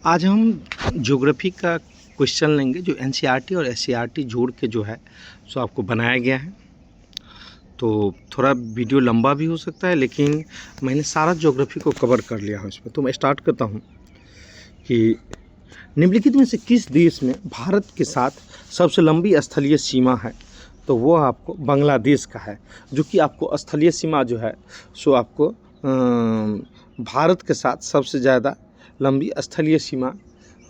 आज हम ज्योग्राफी का क्वेश्चन लेंगे जो एनसीईआरटी और एससीईआरटी जोड़ के जो है सो आपको बनाया गया है। तो थोड़ा वीडियो लंबा भी हो सकता है, लेकिन मैंने सारा ज्योग्राफी को कवर कर लिया है उसमें। तो मैं स्टार्ट करता हूँ कि निम्नलिखित में से किस देश में भारत के साथ सबसे लंबी स्थलीय सीमा है। तो वो आपको बांग्लादेश का है, जो कि आपको स्थलीय सीमा जो है सो आपको भारत के साथ सबसे ज़्यादा लंबी स्थलीय सीमा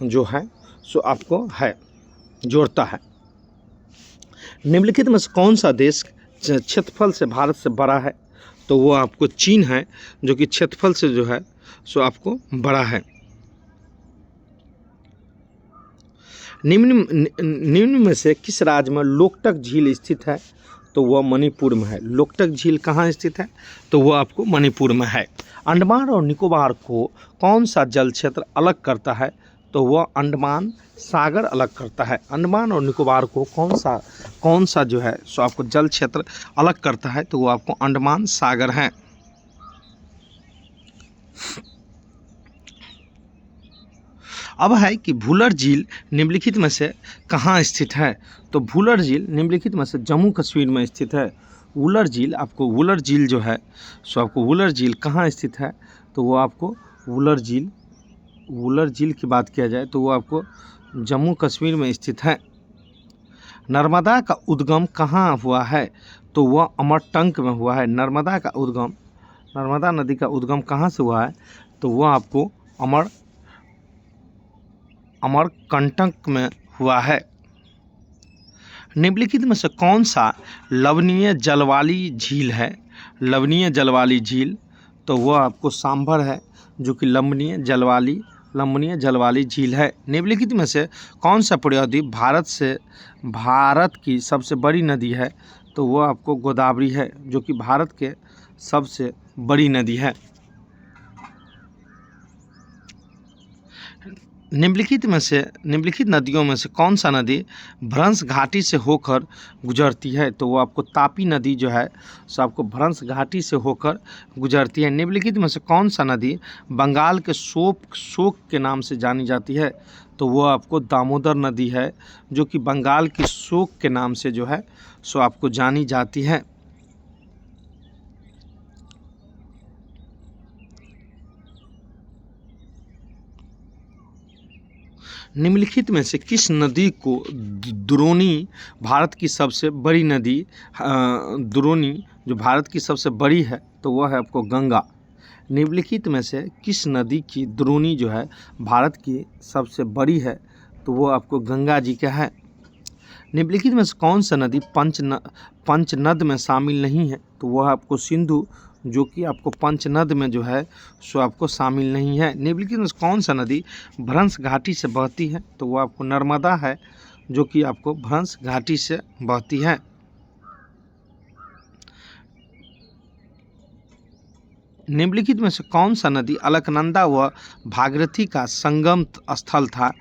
जो है सो आपको है जोड़ता है। निम्नलिखित में से कौन सा देश क्षेत्रफल से भारत से बड़ा है। तो वो आपको चीन है, जो कि क्षेत्रफल से जो है सो आपको बड़ा है। निम्न में से किस राज्य में लोकटक झील स्थित है। तो वह मणिपुर में है। लोकटक झील कहाँ स्थित है। तो वह आपको मणिपुर में है। अंडमान और निकोबार को कौन सा जल क्षेत्र अलग करता है। तो वह अंडमान सागर अलग करता है। अंडमान और निकोबार को कौन सा जो है सो आपको जल क्षेत्र अलग करता है। तो वो आपको अंडमान सागर है। अब है कि वुलर झील निम्नलिखित में से कहाँ स्थित है। तो वुलर झील निम्नलिखित में से जम्मू कश्मीर में स्थित है। वुलर झील जो है सो आपको वुलर झील कहाँ स्थित है। तो वो आपको वुलर झील की बात किया जाए तो वो आपको जम्मू कश्मीर में स्थित है। नर्मदा का उद्गम कहाँ हुआ है। तो वह अमरकंटक में हुआ है। नर्मदा नदी का उद्गम कहाँ से हुआ है। तो वह आपको अमरकंटक में हुआ है। निम्नलिखित में से कौन सा लवणीय जल वाली झील है। लवणीय जल वाली झील तो वह आपको सांभर है, जो कि लवणीय जल वाली झील है। निम्नलिखित में से कौन सा प्रायद्वीप भारत की सबसे बड़ी नदी है। तो वह आपको गोदावरी है, जो कि भारत के सबसे बड़ी नदी है। निम्नलिखित नदियों में से कौन सा नदी भ्रंश घाटी से होकर गुजरती है। तो वो आपको तापी नदी जो है सो आपको भ्रंश घाटी से होकर गुजरती है। निम्नलिखित में से कौन सा नदी बंगाल के शोक के नाम से जानी जाती है। तो वो आपको दामोदर नदी है, जो कि बंगाल की शोक के नाम से जो है सो आपको जानी जाती है। निम्नलिखित में से किस नदी को द्रोणी भारत की सबसे बड़ी नदी द्रोणी जो भारत की सबसे बड़ी है तो वह है आपको गंगा। निम्नलिखित में से किस नदी की द्रोणी जो है भारत की सबसे बड़ी है। तो वो आपको गंगा जी का है। निम्नलिखित में से कौन सा नदी पंचनद में शामिल नहीं है। तो वह आपको सिंधु, जो कि आपको पंचनद में जो है सो आपको शामिल नहीं है। निम्नलिखित में कौन सा नदी भ्रंश घाटी से बहती है। तो वो आपको नर्मदा है, जो कि आपको भ्रंश घाटी से बहती है। निम्नलिखित में से कौन सा नदी अलकनंदा व भागीरथी का संगम स्थल था।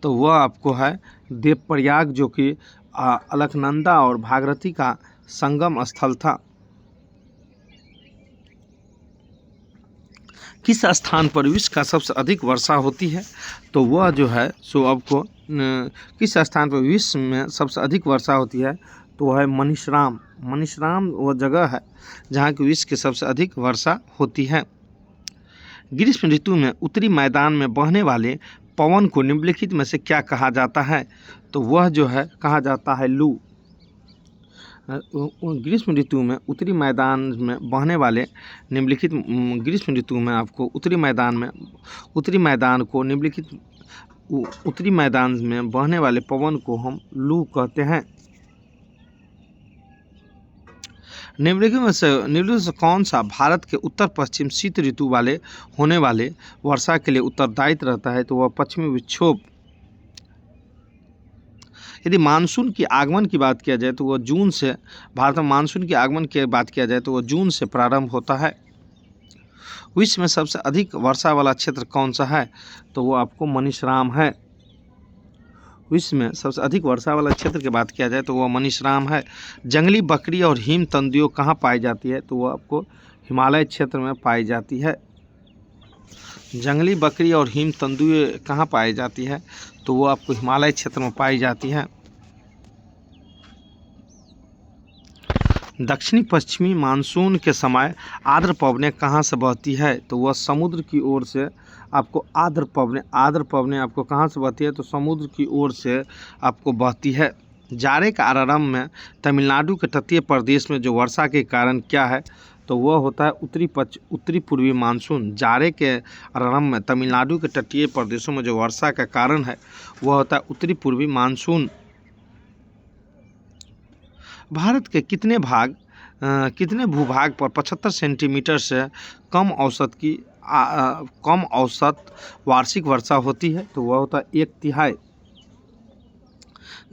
तो वह आपको है देवप्रयाग, जो कि अलकनंदा और भागीरथी का संगम स्थल था। किस स्थान पर विश्व का सबसे अधिक वर्षा होती है। तो वह जो है सो आपको किस स्थान पर विश्व में सबसे अधिक वर्षा होती है। तो वह है मनीषराम वह जगह है जहाँ की विश्व की सबसे अधिक वर्षा होती है। ग्रीष्म ऋतु में उत्तरी मैदान में बहने वाले पवन को निम्नलिखित में से क्या कहा जाता है। तो वह जो है कहा जाता है लू। ग्रीष्म ऋतु में उत्तरी मैदान में बहने वाले निम्नलिखित ग्रीष्म ऋतु में आपको उत्तरी मैदान में बहने वाले पवन को हम लू कहते हैं। निम्नलिखित से कौन सा भारत के उत्तर पश्चिम शीत ऋतु वाले होने वाले वर्षा के लिए उत्तरदायित्व रहता है। तो वह पश्चिमी विक्षोभ। यदि मानसून की आगमन की बात किया जाए तो वह जून से भारत में मानसून की आगमन की बात किया जाए तो वह जून से प्रारंभ होता है। विश्व में सबसे अधिक वर्षा वाला क्षेत्र कौन सा है। तो वो आपको मनीषराम है। विश्व में सबसे अधिक वर्षा वाला क्षेत्र की बात किया जाए तो वह मनीषराम है। जंगली बकरी और हिम तेंदुआ कहाँ पाई जाती है। तो वह आपको हिमालय क्षेत्र में पाई जाती है। जंगली बकरी और हिम तेंदुए कहाँ पाई जाती है? तो वो आपको हिमालय क्षेत्र में पाई जाती है। दक्षिणी पश्चिमी मानसून के समय आर्द्र पवनें कहाँ से बहती है? तो वह समुद्र की ओर से आपको आर्द्र पवनें आपको कहाँ से बहती है? तो समुद्र की ओर से आपको बहती है। जाड़े का आरंभ में तमिलनाडु के तटीय प्रदेश में जो वर्षा के कारण क्या है? तो वह होता है उत्तरी पूर्वी मानसून। जाड़े के आरंभ में तमिलनाडु के तटीय प्रदेशों में जो वर्षा का कारण है वह होता है उत्तरी पूर्वी मानसून। भारत के कितने भूभाग पर 75 सेंटीमीटर से कम औसत वार्षिक वर्षा होती है? तो वह होता है 1/3।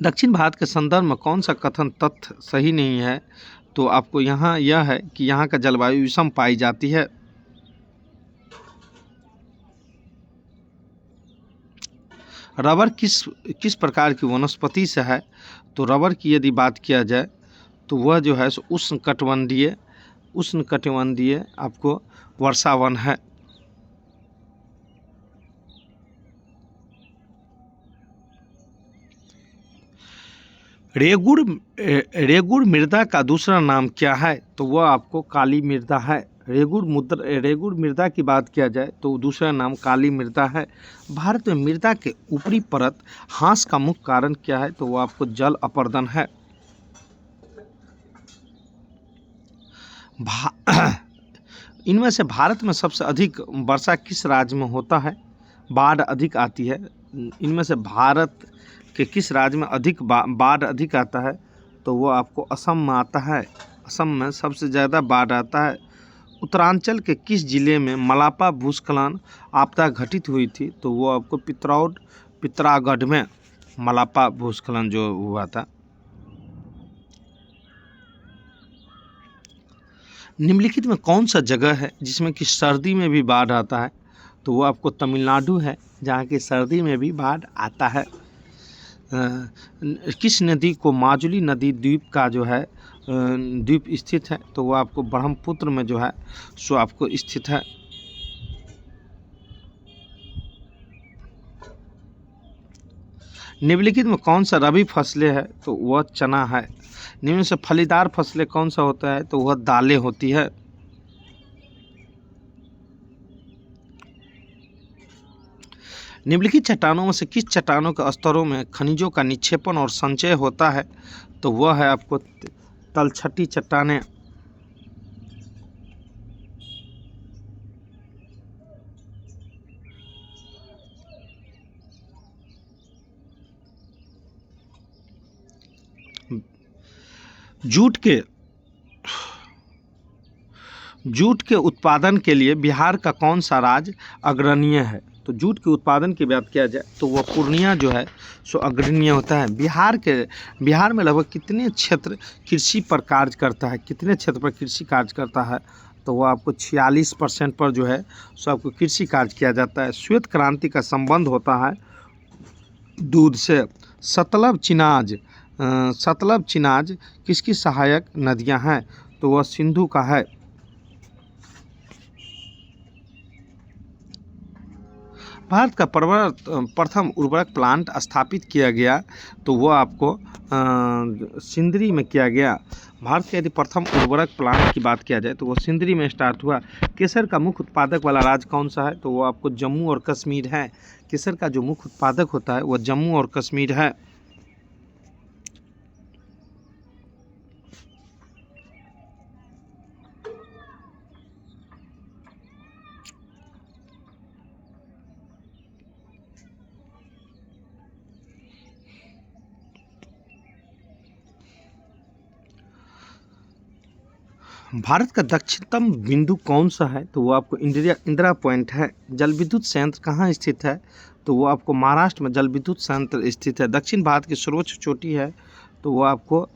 दक्षिण भारत के संदर्भ में कौन सा कथन तथ्य सही नहीं है? तो आपको यहाँ यह है कि यहाँ का जलवायु विषम पाई जाती है। रबर किस प्रकार की वनस्पति से है? तो रबर की यदि बात किया जाए तो वह जो है उष्णकटिबंधीय आपको वर्षावन है। रेगुड़ मृदा का दूसरा नाम क्या है? तो वह आपको काली मृदा है। रेगुड़ मृदा की बात किया जाए तो दूसरा नाम काली मृदा है। भारत में मृदा के ऊपरी परत ह्रास का मुख्य कारण क्या है? तो वह आपको जल अपर्दन है। इनमें से भारत में सबसे अधिक वर्षा किस राज्य में होता है? बाढ़ अधिक आती है। इनमें से भारत के किस राज्य में अधिक बाढ़ अधिक आता है? तो वो आपको असम में आता है। असम में सबसे ज़्यादा बाढ़ आता है। उत्तरांचल के किस जिले में मलापा भूस्खलन आपदा घटित हुई थी? तो वो आपको पिथौरागढ़ में मलापा भूस्खलन जो हुआ था। निम्नलिखित में कौन सा जगह है जिसमें कि सर्दी में भी बाढ़ आता है? तो वो आपको तमिलनाडु है, जहाँ की सर्दी में भी बाढ़ आता है। किस नदी को माजुली नदी द्वीप का जो है द्वीप स्थित है? तो वो आपको ब्रह्मपुत्र में जो है सो आपको स्थित है। निम्नलिखित में कौन सा रबी फसलें है? तो वह चना है। निम्न से फलीदार फसलें कौन सा होता है? तो वह दालें होती है। निम्नलिखित चट्टानों में से किस चट्टानों के स्तरों में खनिजों का निक्षेपण और संचय होता है? तो वह है आपको तलछटी चट्टानें। जूट के उत्पादन के लिए बिहार का कौन सा राज्य अग्रणीय है? तो जूट के उत्पादन की बात किया जाए तो वह पूर्णिया जो है सो अग्रणीय होता है। बिहार में लगभग कितने क्षेत्र कृषि पर कार्य करता है? कितने क्षेत्र पर कृषि कार्य करता है? तो वह आपको 46% पर जो है सो आपको कृषि कार्य किया जाता है। श्वेत क्रांति का संबंध होता है दूध से। सतलज चिनाज किसकी सहायक नदियां हैं? तो वह सिंधु का है। भारत का प्रथम उर्वरक प्लांट स्थापित किया गया तो वह आपको सिंदरी में किया गया। भारत के यदि प्रथम उर्वरक प्लांट की बात किया जाए तो वह सिंदरी में स्टार्ट हुआ। केसर का मुख्य उत्पादक वाला राज्य कौन सा है? तो वो आपको जम्मू और कश्मीर है। केसर का जो मुख्य उत्पादक होता है वह जम्मू और कश्मीर है। भारत का दक्षिणतम बिंदु कौन सा है? तो वो आपको इंदिरा पॉइंट है। जल विद्युत संयंत्र कहाँ स्थित है? तो वो आपको महाराष्ट्र में जल विद्युत संयंत्र स्थित है। दक्षिण भारत की सर्वोच्च चोटी है तो वो आपको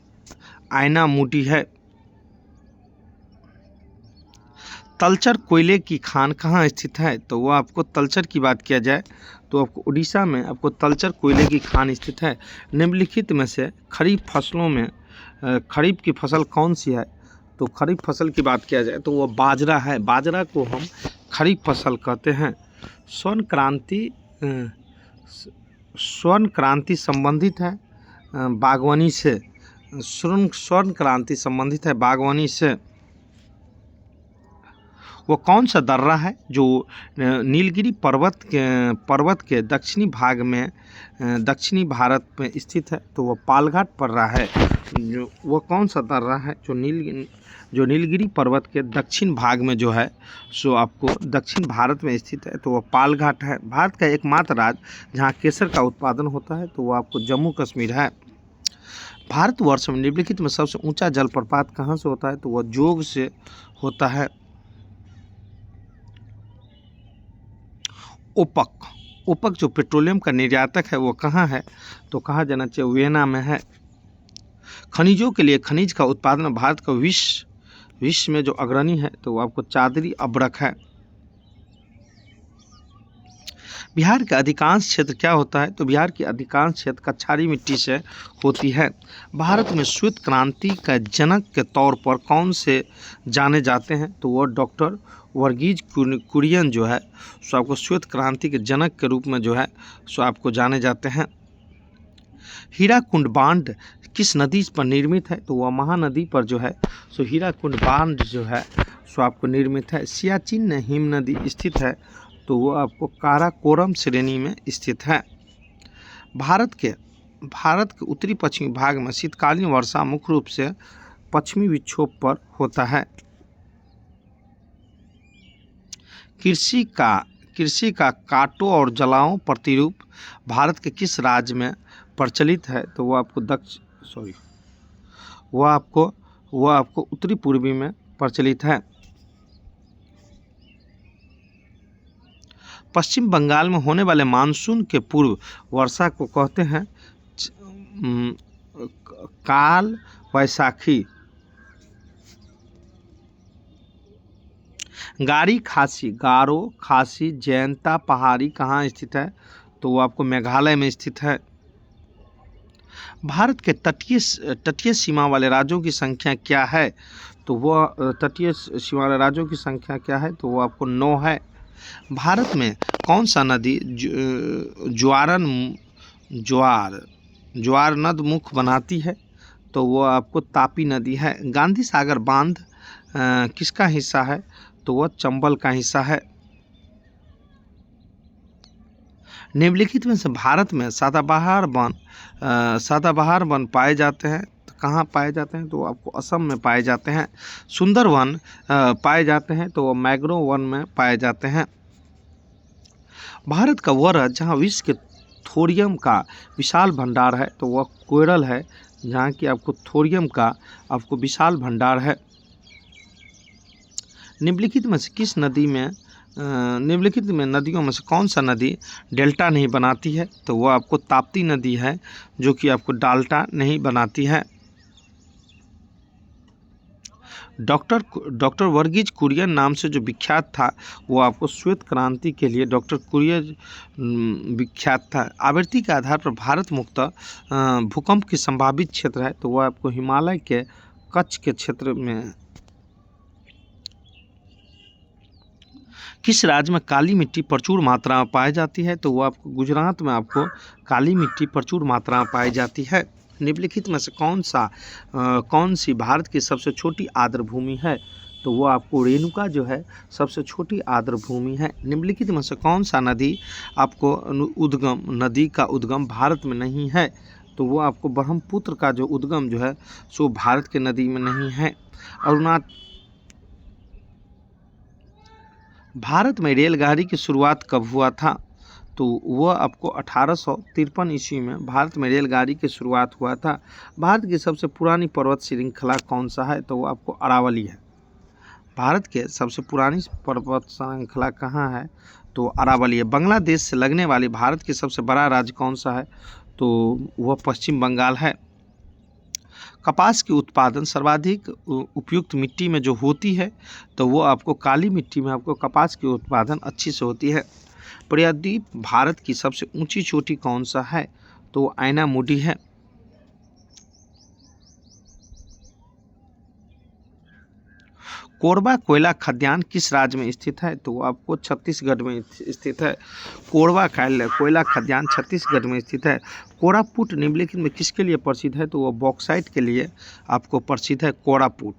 आयनामुडी है। तलचर कोयले की खान कहाँ स्थित है? तो वो आपको तलचर की बात किया जाए तो आपको उड़ीसा में आपको तलचर कोयले की खान स्थित है। निम्नलिखित में से खरीफ फसलों में खरीफ की फसल कौन सी है? तो खरीफ फसल की बात किया जाए तो वो बाजरा है। बाजरा को हम खरीफ फसल कहते हैं। स्वर्ण क्रांति स्वर्ण क्रांति संबंधित है बागवानी से। स्वर्ण क्रांति संबंधित है बागवानी से। वो कौन सा दर्रा है जो नीलगिरी पर्वत के दक्षिणी भाग में दक्षिणी भारत में स्थित है? तो वो पालघाट पड़ रहा है। वो कौन सा दर्रा है जो नीलगिरी पर्वत के दक्षिण भाग में जो है सो आपको दक्षिण भारत में स्थित है? तो वो पालघाट है। भारत का एकमात्र राज्य जहाँ केसर का उत्पादन होता है तो वो आपको जम्मू कश्मीर है। भारतवर्ष में निम्नलिखित में सबसे ऊंचा जलप्रपात कहाँ से होता है? तो वह जोग से होता है। ओपक जो पेट्रोलियम का निर्यातक है वो कहाँ है? तो कहाँ जाना चाहिए? वियना में है। खनिजों के लिए खनिज का उत्पादन भारत का विश्व में जो अग्रणी है तो वो आपको चादरी अब्रक है। बिहार का अधिकांश क्षेत्र क्या होता है? तो बिहार की अधिकांश क्षेत्र कछारी मिट्टी से होती है। भारत में श्वेत क्रांति का जनक के तौर पर कौन से जाने जाते हैं? तो वो डॉक्टर वर्गीज कुरियन जो है सो आपको श्वेत क्रांति के जनक के रूप में जो है सो आपको जाने जाते हैं। हीराकुंड बांध किस नदी पर निर्मित है? तो वह महानदी पर जो है सो हीराकुंड बांध जो है सो आपको निर्मित है। सियाचिन हिम नदी स्थित है तो वो आपको काराकोरम श्रेणी में स्थित है। भारत के उत्तरी पश्चिमी भाग में शीतकालीन वर्षा मुख्य रूप से पश्चिमी विक्षोभ पर होता है। कृषि का काटो और जलाओ प्रतिरूप भारत के किस राज्य में प्रचलित है? तो वो आपको उत्तरी पूर्वी में प्रचलित है। पश्चिम बंगाल में होने वाले मानसून के पूर्व वर्षा को कहते हैं काल वैशाखी। गारो खासी जयंता पहाड़ी कहाँ स्थित है? तो वो आपको मेघालय में स्थित है। भारत के तटीय सीमा वाले राज्यों की संख्या क्या है? तो वो तटीय सीमा वाले राज्यों की संख्या क्या है? तो वो आपको 9 है। भारत में कौन सा नदी ज्वार नद मुख बनाती है? तो वो आपको तापी नदी है। गांधी सागर बांध किसका हिस्सा है? तो वह चंबल का हिस्सा है। निम्नलिखित में से भारत में सदाबहार वन पाए जाते हैं तो कहाँ पाए जाते हैं? तो आपको असम में पाए जाते हैं। सुंदर वन पाए जाते हैं तो वो मैंग्रोव वन में पाए जाते हैं। भारत का वह राज्य जहाँ विश्व के थोरियम का विशाल भंडार है तो वह केरल है, जहाँ की आपको थोरियम का आपको विशाल भंडार है। निम्नलिखित में नदियों में से कौन सा नदी डेल्टा नहीं बनाती है? तो वह आपको ताप्ती नदी है जो कि आपको डेल्टा नहीं बनाती है। डॉक्टर वर्गीज कुरियन नाम से जो विख्यात था वो आपको श्वेत क्रांति के लिए डॉक्टर कुरियन विख्यात था। आवृत्ति के आधार पर भारत मुक्त भूकंप की संभावित क्षेत्र है तो वह आपको हिमालय के कच्छ के क्षेत्र में। किस राज्य में काली मिट्टी प्रचुर मात्रा में पाई जाती है? तो वो आपको गुजरात में आपको काली मिट्टी प्रचुर मात्रा में पाई जाती है। निम्नलिखित में से कौन सी भारत की सबसे छोटी आर्द्र भूमि है? तो वो आपको रेणुका जो है सबसे छोटी आर्द्र भूमि है। निम्नलिखित में से कौन सा नदी का उद्गम भारत में नहीं है? तो वो आपको ब्रह्मपुत्र का जो उद्गम जो है सो भारत के नदी में नहीं है। भारत में रेलगाड़ी की शुरुआत कब हुआ था? तो वह आपको 1853 ईस्वी में भारत में रेलगाड़ी की शुरुआत हुआ था। भारत की सबसे पुरानी पर्वत श्रृंखला कौन सा है? तो वो आपको अरावली है। भारत के सबसे पुरानी पर्वत श्रृंखला कहाँ है? तो अरावली है। बांग्लादेश से लगने वाली भारत की सबसे बड़ा राज्य कौन सा है? तो वह पश्चिम बंगाल है। कपास की उत्पादन सर्वाधिक उपयुक्त मिट्टी में जो होती है तो वो आपको काली मिट्टी में आपको कपास की उत्पादन अच्छी से होती है। प्रायद्वीप भारत की सबसे ऊंची चोटी कौन सा है? तो आयना मुडी है। कोरबा कोयला खदान किस राज्य में स्थित है? तो वो आपको छत्तीसगढ़ में स्थित है। कोरबा कोयला खदान छत्तीसगढ़ में स्थित है। कोरापुट निम्नलिखित में किसके लिए प्रसिद्ध है? तो वो बॉक्साइट के लिए आपको प्रसिद्ध है कोरापुट।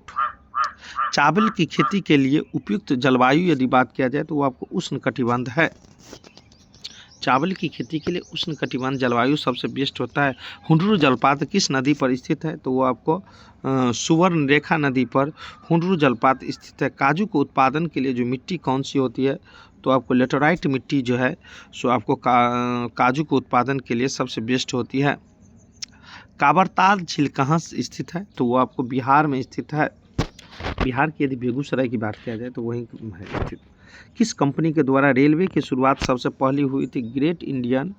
चावल की खेती के लिए उपयुक्त जलवायु यदि बात किया जाए तो वो आपको उष्णकटिबंध है। चावल की खेती के लिए उष्णकटिबंध जलवायु सबसे बेस्ट होता है। हुंडरू जलपात किस नदी पर स्थित है? तो वो आपको सुवर्ण रेखा नदी पर हुंडरू जलपात स्थित है। काजू के उत्पादन के लिए जो मिट्टी कौन सी होती है? तो आपको लेटराइट मिट्टी जो है सो आपको काजू के उत्पादन के लिए सबसे बेस्ट होती है। काबरताल झील कहाँ स्थित है? तो वो आपको बिहार में स्थित है। बिहार की यदि बेगूसराय की बात किया जाए तो वहीं है स्थित। किस कंपनी के द्वारा रेलवे की शुरुआत सबसे पहली हुई थी? ग्रेट इंडियन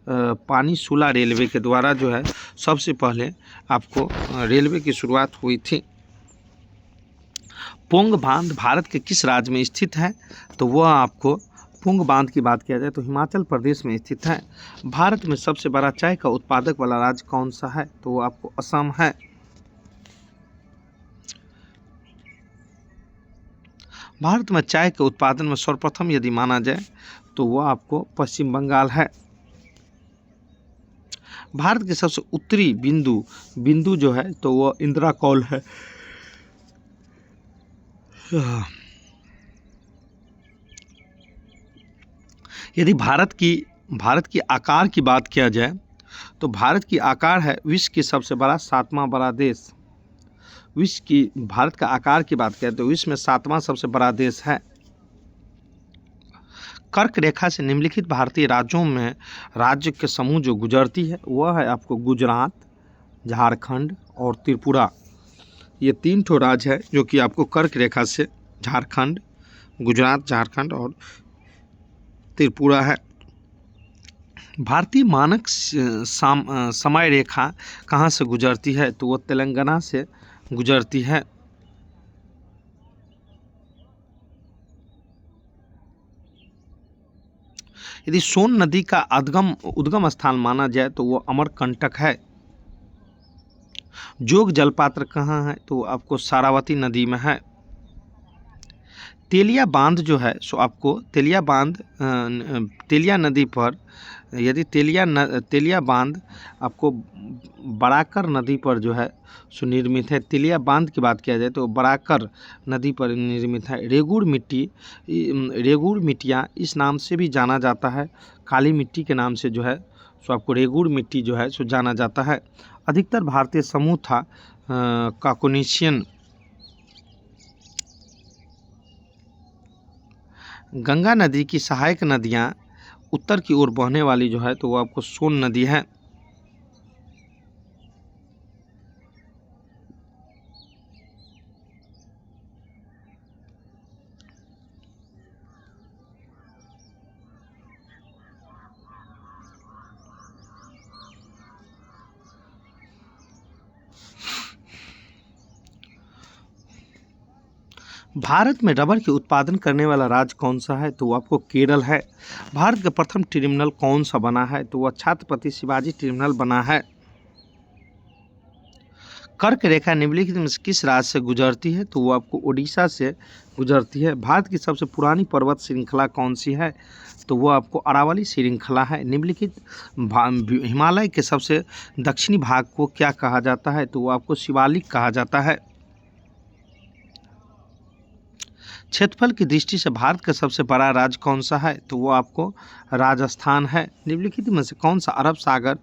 पानीसुला रेलवे के द्वारा जो है सबसे पहले आपको रेलवे की शुरुआत हुई थी। पोंग बांध भारत के किस राज्य में स्थित है? तो वह आपको पोंग बांध की बात किया जाए तो हिमाचल प्रदेश में स्थित है। भारत में सबसे बड़ा चाय का उत्पादक वाला राज्य कौन सा है? तो वो आपको असम है। भारत में चाय के उत्पादन में सर्वप्रथम यदि माना जाए तो वह आपको पश्चिम बंगाल है। भारत के सबसे उत्तरी बिंदु जो है तो वह इंदिरा कौल है। यदि भारत की आकार की बात किया जाए तो भारत की आकार है विश्व की सबसे बड़ा 7वां बड़ा देश। भारत का आकार की बात करें तो विश्व में 7वां सबसे बड़ा देश है। कर्क रेखा से निम्नलिखित भारतीय राज्यों में राज्य के समूह जो गुजरती है वह है आपको गुजरात, झारखंड और त्रिपुरा। ये 3 ठो राज्य है जो कि आपको कर्क रेखा से गुजरात, झारखंड और त्रिपुरा है। भारतीय मानक समय रेखा कहाँ से गुजरती है? तो वो तेलंगाना से गुजरती है। यदि सोन नदी का उद्गम स्थान माना जाए तो वो अमरकंटक है। जोग जलपात्र कहाँ है? तो आपको सारावती नदी में है। तेलिया बांध जो है सो आपको तेलिया नदी पर यदि तेलिया बांध आपको बराकर नदी पर जो है सो निर्मित है। तेलिया बांध की बात किया जाए तो बराकर नदी पर निर्मित है। रेगुड़ मिट्टियाँ इस नाम से भी जाना जाता है। काली मिट्टी के नाम से जो है सो आपको रेगुड़ मिट्टी जो है सो जाना जाता है। अधिकतर भारतीय समूह था काकोनिशियन। गंगा नदी की सहायक नदियाँ उत्तर की ओर बहने वाली जो है तो वो आपको सोन नदी है। भारत में रबर के उत्पादन करने वाला राज्य कौन सा है? तो वो आपको केरल है। भारत का प्रथम टर्मिनल कौन सा बना है? तो वह छत्रपति शिवाजी टर्मिनल बना है। कर्क रेखा निम्नलिखित में किस राज्य से गुजरती है? तो वो आपको उड़ीसा से गुजरती है। भारत की सबसे पुरानी पर्वत श्रृंखला कौन सी है? तो वो आपको अरावली श्रृंखला है। निम्नलिखित हिमालय के सबसे दक्षिणी भाग को क्या कहा जाता है? तो वो आपको शिवालिक कहा जाता है। क्षेत्रफल की दृष्टि से भारत का सबसे बड़ा राज्य कौन सा है? तो वो आपको राजस्थान है। निम्नलिखित में से कौन सा अरब सागर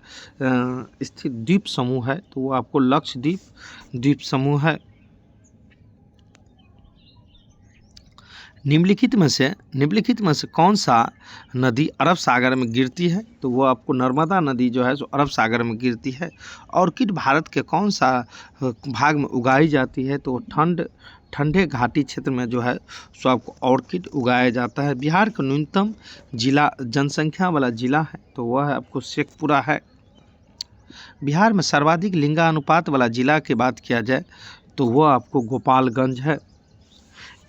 स्थित द्वीप समूह है? तो वो आपको लक्षद्वीप द्वीप समूह है। निम्नलिखित में से कौन सा नदी अरब सागर में गिरती है? तो वो आपको नर्मदा नदी जो है जो अरब सागर में गिरती है। ऑर्किड भारत के कौन सा भाग में उगाई जाती है? तो ठंडे घाटी क्षेत्र में जो है सो आपको ऑर्किड उगाया जाता है। बिहार का न्यूनतम जनसंख्या वाला जिला है तो वह है आपको शेखपुरा है। बिहार में सर्वाधिक लिंगानुपात वाला जिला की बात किया जाए तो वह आपको गोपालगंज है।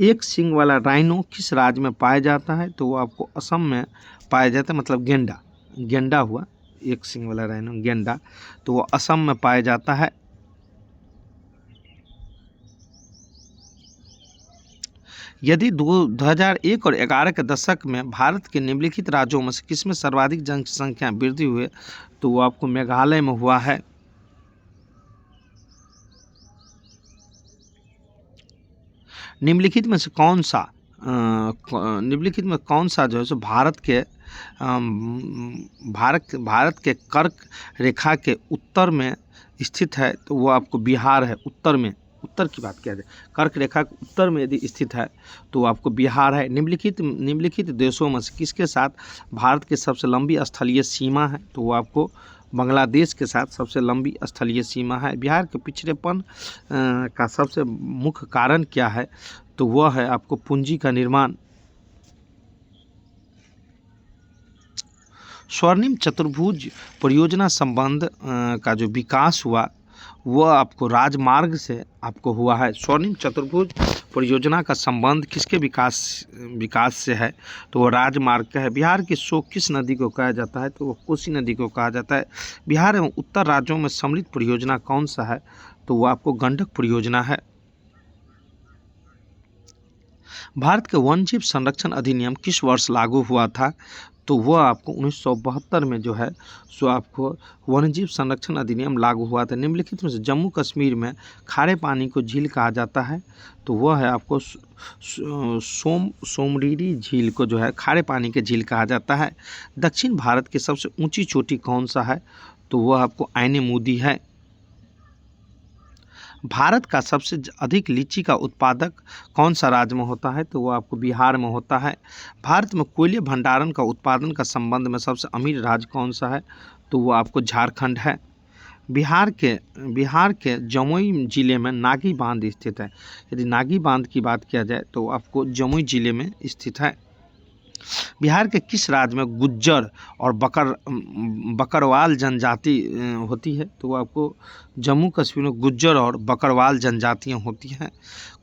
एक सींग वाला राइनो किस राज्य में पाया जाता है? तो वो आपको असम में पाया जाता है। मतलब गेंडा हुआ एक सींग वाला राइनो गेंडा, तो वो असम में पाया जाता है। यदि 2001 और 11 के दशक में भारत के निम्नलिखित राज्यों में से किसमें सर्वाधिक जनसंख्या वृद्धि हुई, तो वो आपको मेघालय में हुआ है। निम्नलिखित में कौन सा जो है सो भारत के कर्क रेखा के उत्तर में स्थित है, तो वो आपको बिहार है। उत्तर की बात किया जाए, कर्क रेखा के उत्तर में यदि स्थित है तो आपको बिहार है। निम्नलिखित देशों में से किसके साथ भारत की सबसे लंबी स्थलीय सीमा है, तो वो आपको बांग्लादेश के साथ सबसे लंबी स्थलीय सीमा है। बिहार के पिछड़ेपन का सबसे मुख्य कारण क्या है, तो वह है आपको पूंजी का निर्माण। स्वर्णिम चतुर्भुज परियोजना संबंध का जो विकास हुआ वह आपको राजमार्ग से आपको हुआ है। स्वर्णिम चतुर्भुज परियोजना का संबंध किसके विकास से है, तो वो राजमार्ग का है। बिहार की शोक किस नदी को कहा जाता है, तो वो कोसी नदी को कहा जाता है। बिहार एवं उत्तर राज्यों में सम्मिलित परियोजना कौन सा है, तो वो आपको गंडक परियोजना है। भारत के वन्यजीव संरक्षण अधिनियम किस वर्ष लागू हुआ था, तो वह आपको 1972 में जो है सो आपको वन्यजीव संरक्षण अधिनियम लागू हुआ था। निम्नलिखित में से जम्मू कश्मीर में खारे पानी को झील कहा जाता है, तो वह है आपको सोमडीरी झील को जो है खारे पानी के झील कहा जाता है। दक्षिण भारत की सबसे ऊंची चोटी कौन सा है, तो वह आपको आइने मूदी है। भारत का सबसे अधिक लीची का उत्पादक कौन सा राज्य में होता है, तो वो आपको बिहार में होता है। भारत में कोयले भंडारण का उत्पादन का संबंध में सबसे अमीर राज्य कौन सा है, तो वो आपको झारखंड है। बिहार के जमुई जिले में नागी बांध स्थित है। यदि नागी बांध की बात किया जाए तो आपको जमुई जिले में स्थित है। बिहार के किस राज्य में गुज्जर और बकरवाल जनजाति होती है, तो वो आपको जम्मू कश्मीर में गुज्जर और बकरवाल जनजातियाँ होती हैं।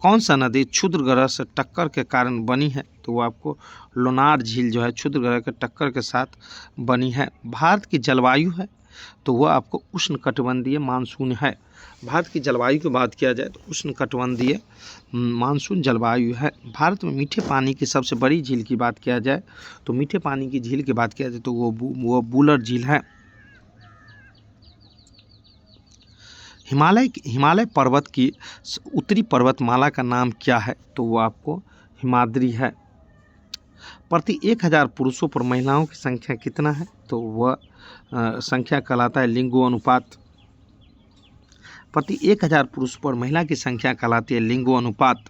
कौन सा नदी क्षुद्र ग्रह से टक्कर के कारण बनी है, तो वो आपको लोनार झील जो है क्षुद्र ग्रह के टक्कर के साथ बनी है। भारत की जलवायु है, तो वह आपको उष्णकटिबंधीय मानसून है। भारत की जलवायु की बात किया जाए तो उष्णकटिबंधीय मानसून जलवायु है। भारत में मीठे पानी की सबसे बड़ी झील की बात किया जाए तो मीठे पानी की झील की बात किया जाए तो वो बुलर झील है। हिमालय पर्वत की उत्तरी पर्वतमाला का नाम क्या है, तो वो आपको हिमाद्री है। प्रति 1000 पुरुषों पर महिलाओं की संख्या कितना है, तो वह संख्या कहलाता है लिंगोनुपात। प्रति 1000 पुरुष पर महिला की संख्या कहलाती है लिंगोनुपात।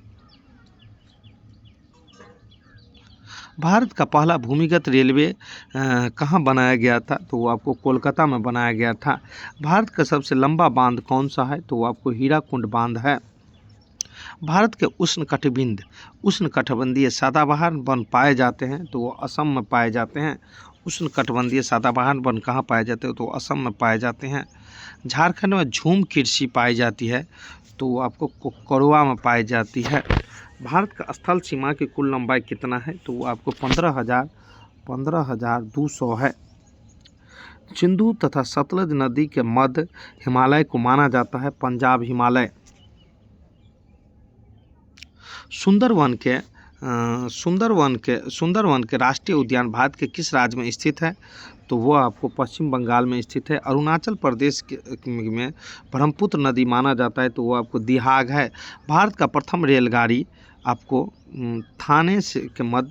भारत का पहला भूमिगत रेलवे कहाँ बनाया गया था, तो वो आपको कोलकाता में बनाया गया था। भारत का सबसे लंबा बांध कौन सा है, तो वो आपको हीराकुंड बांध है। भारत के उष्णकटिबंधीय सदाबहार वन पाए जाते हैं, तो वो असम में पाए जाते हैं। उष्णकटिबंधीय सदाबहार वन कहाँ पाए जाते हैं, तो असम में पाए जाते हैं। झारखंड में झूम कृषि पाई जाती है, तो वो आपको कोरवा में पाई जाती है। भारत का स्थल सीमा की कुल लंबाई कितना है, तो वो आपको 15,200 है। सिंधु तथा सतलज नदी के मध्य हिमालय को माना जाता है पंजाब हिमालय। सुंदरवन के राष्ट्रीय उद्यान भारत के किस राज्य में स्थित है, तो वह आपको पश्चिम बंगाल में स्थित है। अरुणाचल प्रदेश में ब्रह्मपुत्र नदी माना जाता है, तो वो आपको दिहाग है। भारत का प्रथम रेलगाड़ी आपको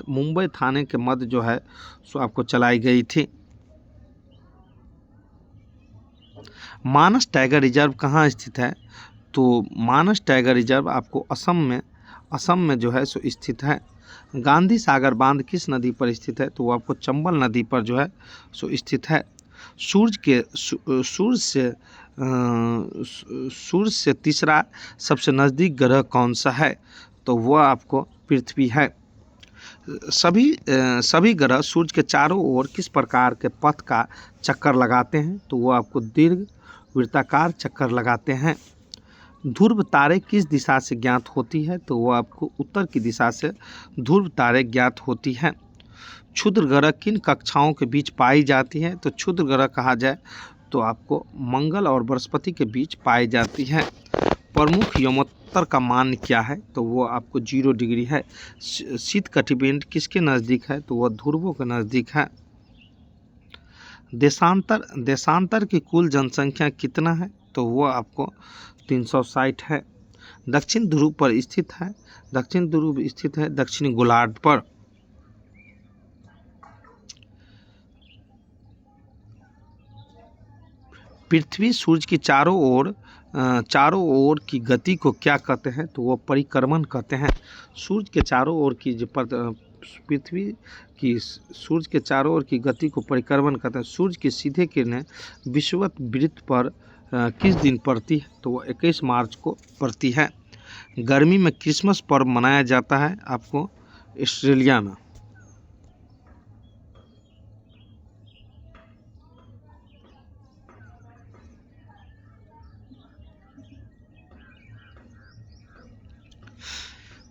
मुंबई थाने के मध्य जो है सो आपको चलाई गई थी। मानस टाइगर रिजर्व कहाँ स्थित है, तो मानस टाइगर रिजर्व आपको असम में जो है सो स्थित है। गांधी सागर बांध किस नदी पर स्थित है, तो वो आपको चंबल नदी पर जो है सो स्थित है। सूर्य से तीसरा सबसे नज़दीक ग्रह कौन सा है, तो वह आपको पृथ्वी है। सभी ग्रह सूर्य के चारों ओर किस प्रकार के पथ का चक्कर लगाते हैं, तो वो आपको दीर्घ वृत्ताकार चक्कर लगाते हैं। ध्रुव तारे किस दिशा से ज्ञात होती है, तो वो आपको उत्तर की दिशा से ध्रुव तारे ज्ञात होती है। क्षुद्र ग्रह किन कक्षाओं के बीच पाई जाती है, तो क्षुद्र ग्रह कहा जाए तो आपको मंगल और बृहस्पति के बीच पाई जाती है। प्रमुख यमोत्तर का मान क्या है? तो वो आपको 0 डिग्री है। शीत कटिबंध किसके नज़दीक है? तो वह ध्रुवों के नज़दीक है। देशांतर की कुल जनसंख्या कितना है? तो वो आपको 360 है। दक्षिण ध्रुव पर स्थित है। दक्षिण ध्रुव स्थित है दक्षिणी गोलार्ध पर। पृथ्वी सूर्य की चारों ओर की गति को क्या कहते हैं? तो वो परिक्रमण कहते हैं। सूर्य के चारों ओर की जो पृथ्वी की सूर्य के चारों ओर की गति को परिक्रमण कहते हैं। सूर्य की सीधे किरणें विषुवत वृत्त पर किस दिन पड़ती है? तो वो 21 मार्च को पड़ती है। गर्मी में क्रिसमस पर्व मनाया जाता है आपको ऑस्ट्रेलिया में।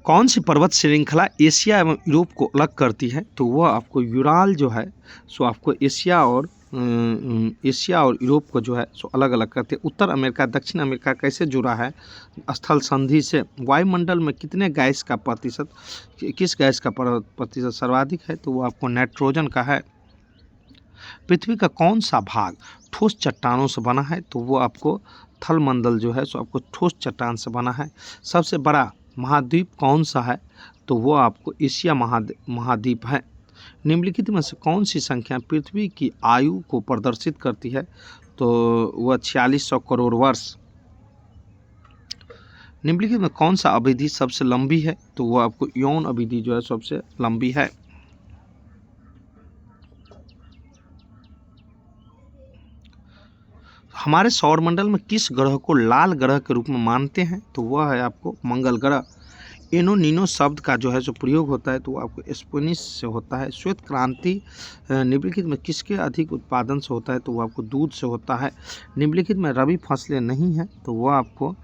कौन सी पर्वत श्रृंखला एशिया एवं यूरोप को अलग करती है? तो वह आपको यूराल जो है सो आपको एशिया और यूरोप को जो है सो अलग अलग करते हैं। उत्तर अमेरिका दक्षिण अमेरिका कैसे जुड़ा है? स्थल संधि से। वायुमंडल में कितने गैस का प्रतिशत किस गैस का प्रतिशत सर्वाधिक है? तो वो आपको नाइट्रोजन का है। पृथ्वी का कौन सा भाग ठोस चट्टानों से बना है? तो वो आपको थलमंडल जो है सो आपको ठोस चट्टान से बना है। सबसे बड़ा महाद्वीप कौन सा है? तो वो आपको एशिया महाद्वीप है। निम्नलिखित में से कौन सी संख्या पृथ्वी की आयु को प्रदर्शित करती है? तो वह 4600 करोड़ वर्ष। निम्नलिखित में कौन सा अवधि सबसे लंबी है? तो वह आपको यौन अवधि जो है सबसे लंबी है। हमारे सौरमंडल में किस ग्रह को लाल ग्रह के रूप में मानते हैं? तो वह है आपको मंगल ग्रह। एनो नीनो शब्द का जो है जो प्रयोग होता है तो वो आपको स्पेनिश से होता है। श्वेत क्रांति निम्नलिखित में किसके अधिक उत्पादन से होता है? तो वो आपको दूध से होता है। निम्नलिखित में रबी फसलें नहीं है तो वह आपको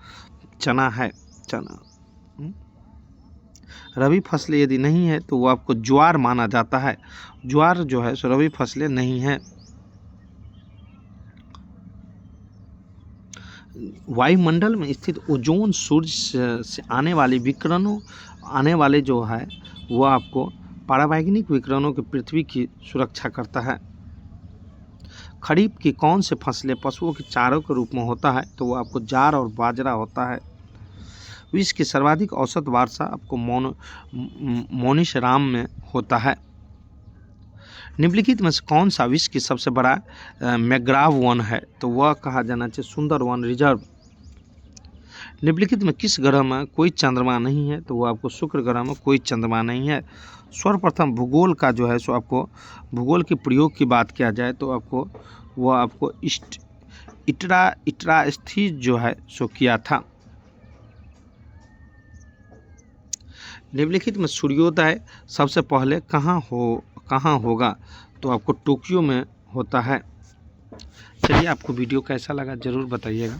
चना है। चना रबी फसलें यदि नहीं है तो वो आपको ज्वार माना जाता है। ज्वार जो है सो रबी फसलें नहीं है। वायुमंडल में स्थित ओजोन सूर्य से आने वाले जो है वो आपको पराबैंगनी विकिरणों की पृथ्वी की सुरक्षा करता है। खरीफ की कौन से फसलें पशुओं के चारों के रूप में होता है? तो वो आपको ज्वार और बाजरा होता है। विश्व की सर्वाधिक औसत वर्षा आपको मोनिशराम में होता है। निम्नलिखित में से कौन सा विश्व की सबसे बड़ा मैंग्रोव वन है? तो वह कहा जाना चाहिए सुंदरवन रिजर्व। निम्नलिखित में किस ग्रह में कोई चंद्रमा नहीं है? तो वो आपको शुक्र ग्रह में कोई चंद्रमा नहीं है। सर्वप्रथम भूगोल का जो है सो आपको भूगोल के प्रयोग की बात किया जाए तो आपको वह आपको इटरा स्थित जो है सो किया था। निम्नलिखित में सूर्योदय सबसे पहले कहाँ होगा? तो आपको टोक्यो में होता है। चलिए आपको वीडियो कैसा लगा ज़रूर बताइएगा।